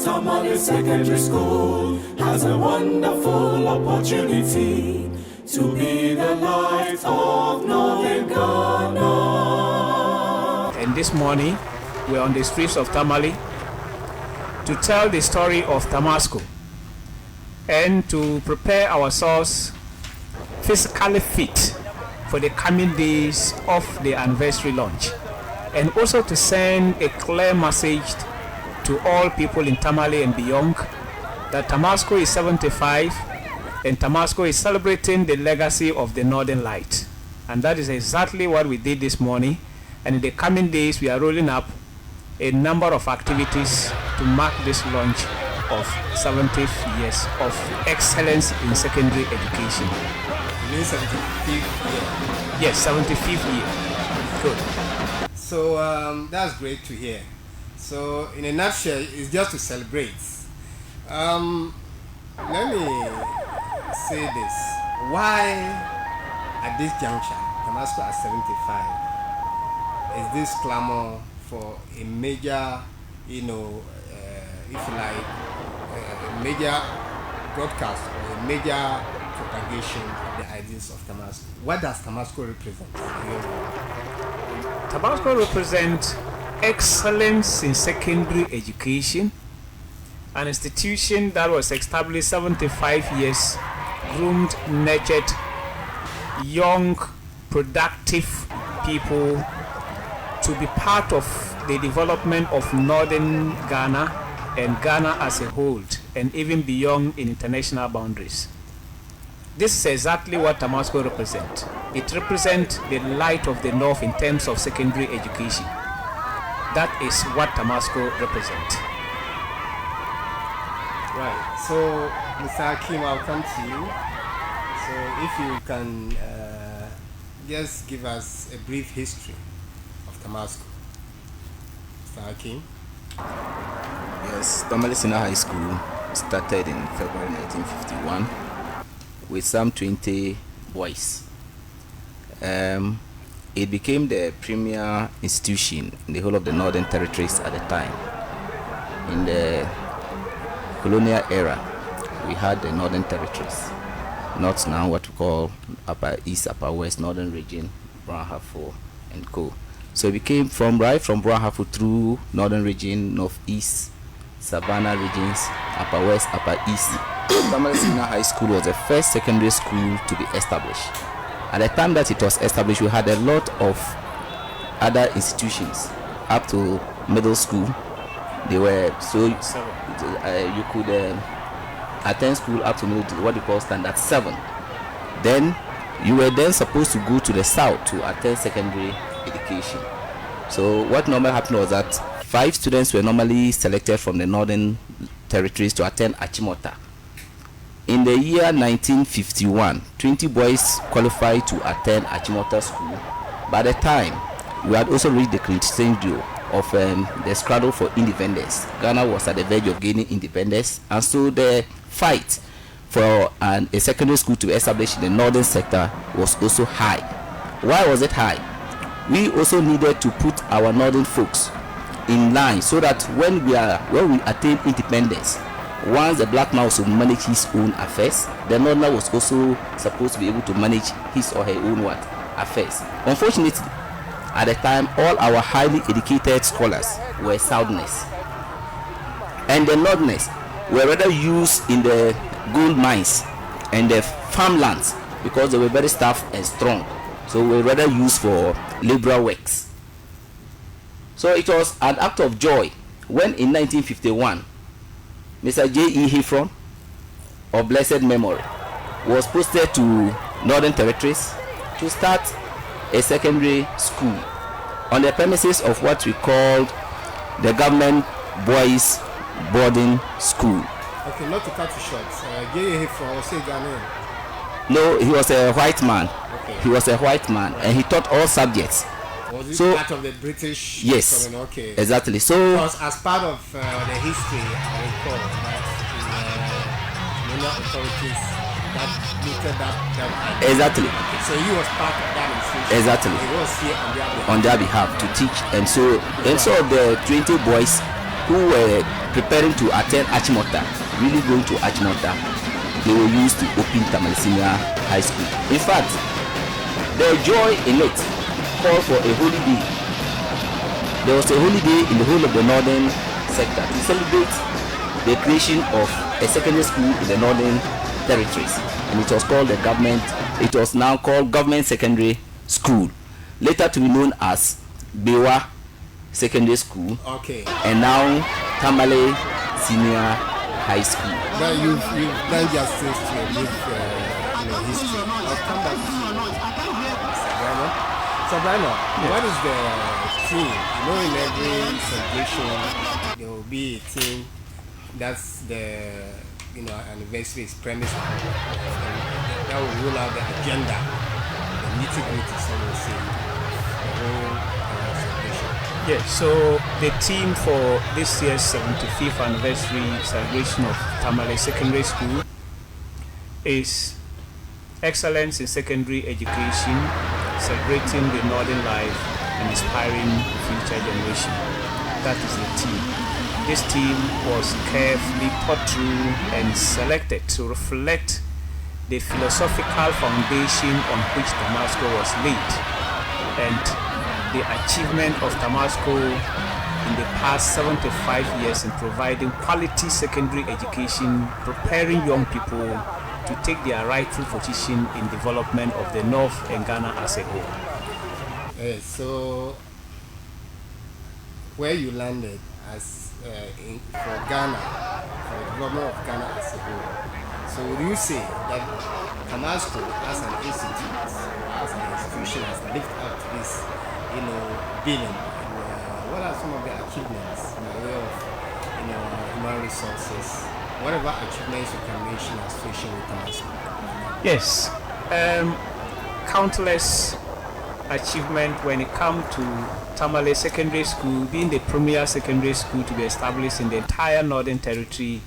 Tamale Secondary School has a wonderful opportunity to be the light of Northern Ghana. And this morning, we're on the streets of Tamale to tell the story of Tamasco and to prepare ourselves physically fit for the coming days of the anniversary launch, and also to send a clear message to all people in Tamale and beyond that Tamasco is 75 and Tamasco is celebrating the legacy of the Northern Light. And that is exactly what we did this morning. And in the coming days, we are rolling up a number of activities to mark this launch of 70 years of excellence in secondary education. You mean 75th year? Yes, 75th year. Good. So that's great to hear. So in a nutshell, it's just to celebrate. Let me say this. Why at this juncture, Tamasco at 75, is this clamor for a major, if you like, a major broadcast or a major propagation of the ideas of Tamasco? What does Tamasco represent? Tamasco represents excellence in secondary education, an institution that was established 75 years, groomed, nurtured young, productive people to be part of the development of Northern Ghana and Ghana as a whole, and even beyond in international boundaries. This is exactly what Tamasco represents. It represents the light of the North in terms of secondary education. That is what Tamasco represents. Right. So, Mr. Hakim, I'll come to you. So, if you can just give us a brief history of Tamasco. Mr. Hakim. Yes, Tamale Senior High School started in February 1951 with some 20 boys. It became the premier institution in the whole of the Northern Territories at the time. In the colonial era, we had the Northern Territories, not now what we call Upper East, Upper West, Northern Region, Brown Hartford, and Co. So it became right from Brown Hartford through Northern Region, Northeast, Savannah regions, Upper West, Upper East. Tamale Senior High School was the first secondary school to be established. At the time that it was established, we had a lot of other institutions up to middle school. They were so you could attend school up to what you call standard 7. Then you were then supposed to go to the south to attend secondary education. So what normally happened was that 5 students were normally selected from the Northern Territories to attend Achimota. In the year 1951, 20 boys qualified to attend Achimota School. By the time, we had also reached the crescendo of the struggle for independence. Ghana was at the verge of gaining independence, and so the fight for a secondary school to be established in the northern sector was also high. Why was it high? We also needed to put our northern folks in line so that when we attain independence, once the black man was to manage his own affairs, the northerner was also supposed to be able to manage his or her own affairs. Unfortunately, at the time, all our highly educated scholars were southerners, and the northerners were rather used in the gold mines and the farmlands because they were very tough and strong. So we were rather used for liberal works. So it was an act of joy when in 1951, Mr. J.E. Hifron of blessed memory was posted to Northern Territories to start a secondary school on the premises of what we called the Government Boys Boarding School. Okay, not to cut you short. J.E. Hifron was a Ghanaian. No, he was a white man. Okay. He was a white man, and he taught all subjects. Was it So, part of the British? yes, Okay. exactly. So, Because as part of the history, I recall that the colonial authorities that looked at that idea. exactly, So he was part of that institution. Exactly. He was here on their behalf. on their behalf to teach, and so the 20 boys who were preparing to attend Achimota, really going to Achimota, they were used to open Tamale Senior High School. In fact, the joy in it called for a holiday. There was a holiday in the whole of the northern sector to celebrate the creation of a secondary school in the northern territories, and it was called the government. It was now called Government Secondary School, later to be known as Gbewaa Secondary School. Okay. And now Tamale Senior High School. Now you've done justice to a brief history. I'll come back to Sabrina. Sabrina, what is the theme? You know, in every celebration there will be a theme that's the anniversary is premised on. That will rule out the agenda, the nitty-gritty, some will say, the whole celebration. Yes, so the theme for this year's 75th anniversary celebration of Tamale Secondary School is Excellence in Secondary Education, Celebrating the Northern Life and Inspiring Future Generation. That is the theme. This theme was carefully thought through and selected to reflect the philosophical foundation on which Tamasco was laid, and the achievement of Tamasco in the past 75 years in providing quality secondary education, preparing young people to take their rightful position in development of the North and Ghana as a whole. So, where you landed as for Ghana, for the development of Ghana as a whole. So would you say that Tamasco as an institute, as an institution, has lived up to this, billing? What are some of the achievements in the way of, human resources? Whatever achievements you can mention associated with Tamasco? Yes, countless achievement when it comes to Tamale Secondary School being the premier secondary school to be established in the entire Northern Territory